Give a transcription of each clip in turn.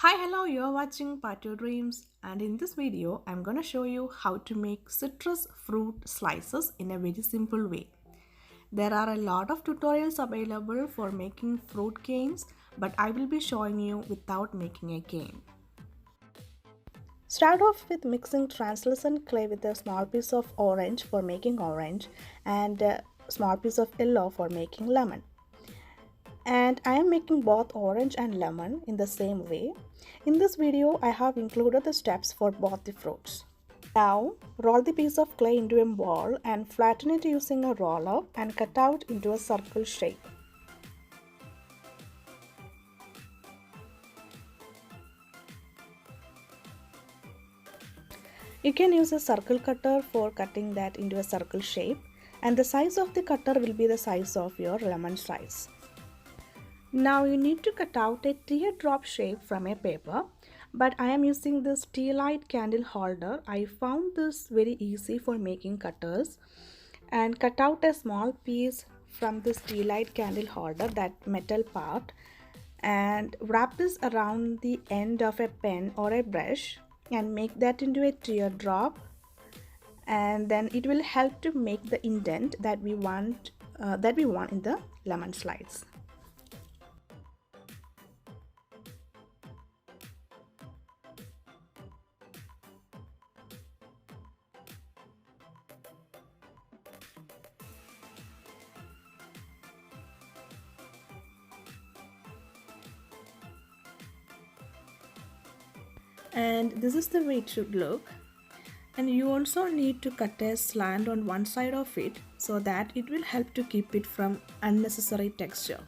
Hi, hello, you're watching Patio Dreams, and in this video, I'm gonna show you how to make citrus fruit slices in a very simple way. There are a lot of tutorials available for making fruit canes, but I will be showing you without making a cane. Start off with mixing translucent clay with a small piece of orange for making orange and a small piece of yellow for making lemon. And I am making both orange and lemon in the same way. In this video, I have included the steps for both the fruits. Now, roll the piece of clay into a ball and flatten it using a roller and cut out into a circle shape. You can use a circle cutter for cutting that into a circle shape, and the size of the cutter will be the size of your lemon slice. Now you need to cut out a teardrop shape from a paper, but I am using this tea light candle holder. I found this very easy for making cutters, and cut out a small piece from this tea light candle holder, that metal part, and wrap this around the end of a pen or a brush and make that into a teardrop, and then it will help to make the indent that we want in the lemon slice. And this is the way it should look. And you also need to cut a slant on one side of it so that it will help to keep it from unnecessary texture.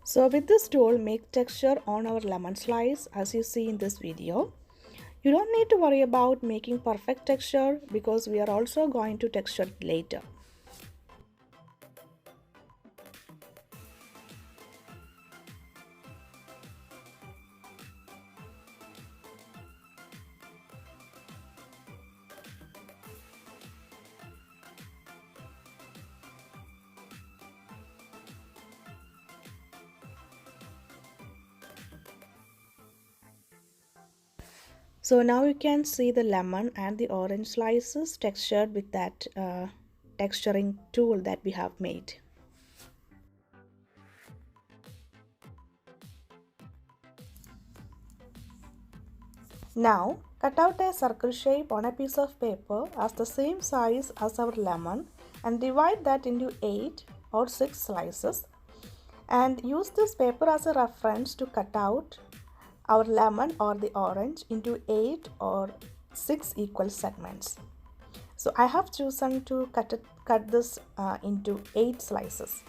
So with this tool, make texture on our lemon slice as you see in this video. You don't need to worry about making perfect texture because we are also going to texture it later. So now you can see the lemon and the orange slices textured with that texturing tool that we have made. Now cut out a circle shape on a piece of paper as the same size as our lemon and divide that into 8 or 6 slices, and use this paper as a reference to cut out our lemon or the orange into 8 or 6 equal segments. So I have chosen to cut this into 8 slices.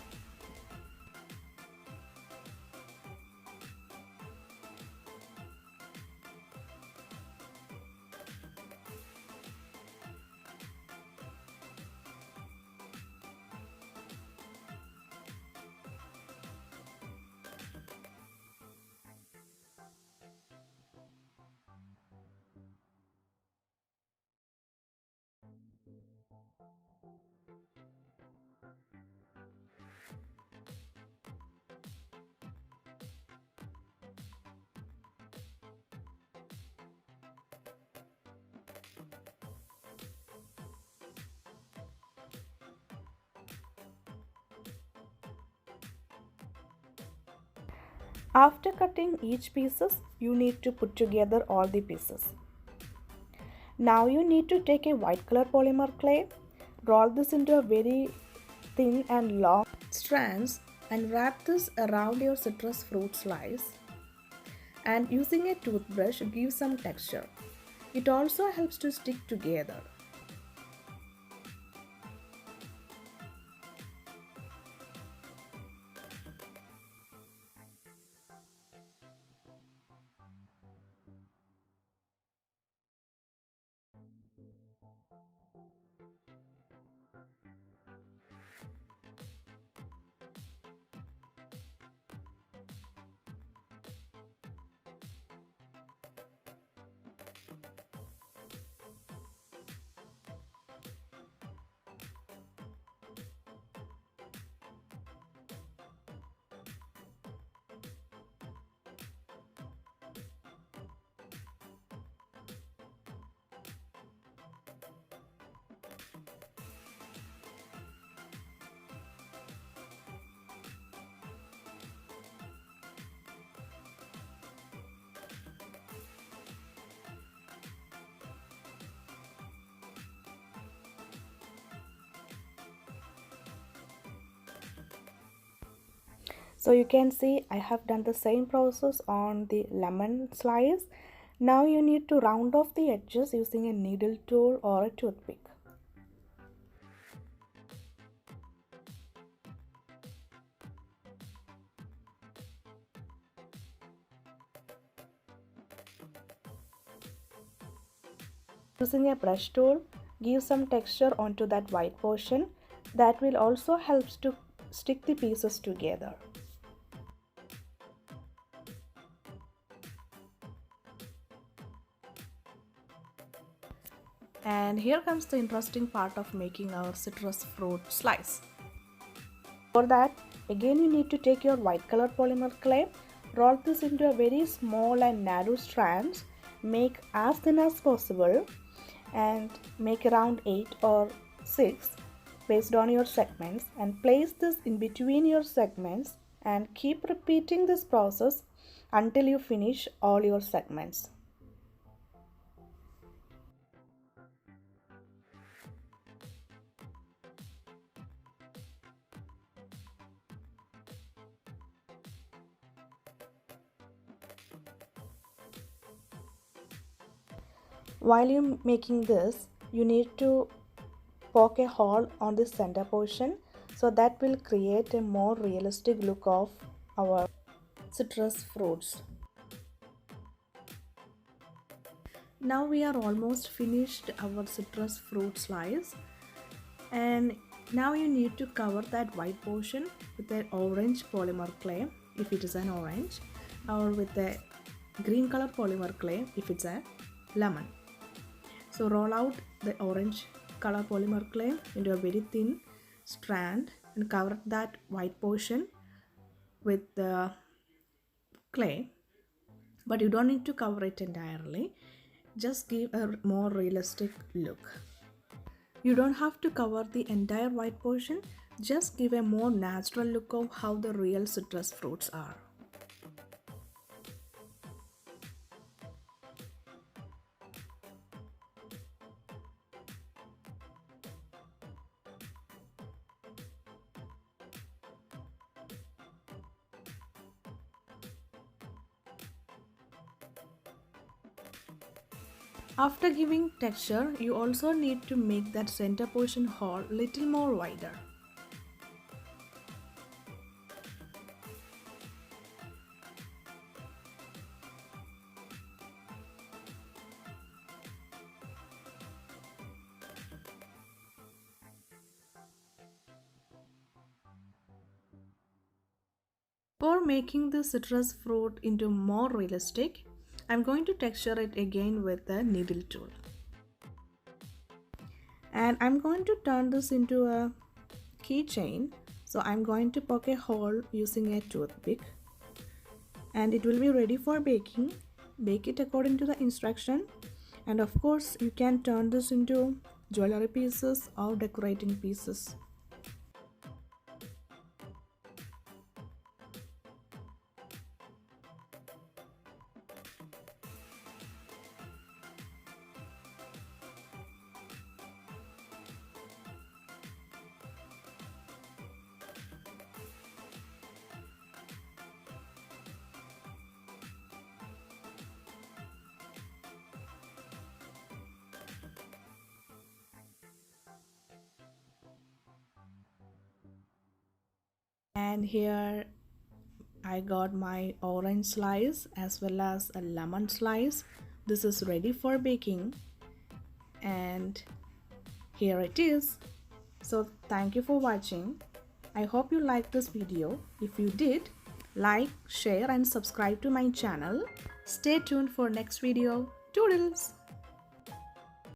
After cutting each pieces, you need to put together all the pieces. Now you need to take a white color polymer clay, roll this into a very thin and long strands and wrap this around your citrus fruit slice, and using a toothbrush give some texture. It also helps to stick together. So you can see I have done the same process on the lemon slice. Now you need to round off the edges using a needle tool or a toothpick. Using a brush tool, give some texture onto that white portion. That will also help to stick the pieces together. And here comes the interesting part of making our citrus fruit slice. For that, again you need to take your white color polymer clay, roll this into a very small and narrow strands, make as thin as possible and make around 8 or 6 based on your segments, and place this in between your segments and keep repeating this process until you finish all your segments. While you're making this, you need to poke a hole on the center portion, so that will create a more realistic look of our citrus fruits. Now we are almost finished our citrus fruit slice, and now you need to cover that white portion with an orange polymer clay if it is an orange, or with a green color polymer clay if it's a lemon. So roll out the orange color polymer clay into a very thin strand and cover that white portion with the clay, but you don't need to cover it entirely, just give a more realistic look. You don't have to cover the entire white portion, just give a more natural look of how the real citrus fruits are. After giving texture, you also need to make that center portion hole little more wider. For making the citrus fruit into more realistic, I'm going to texture it again with the needle tool. And I'm going to turn this into a keychain. So I'm going to poke a hole using a toothpick. And it will be ready for baking. Bake it according to the instruction. And of course, you can turn this into jewelry pieces or decorating pieces. And here I got my orange slice as well as a lemon slice. This is ready for baking, and here it is. So thank you for watching. I hope you liked this video. If you did, like, share and subscribe to my channel. Stay tuned for next video. Toodles!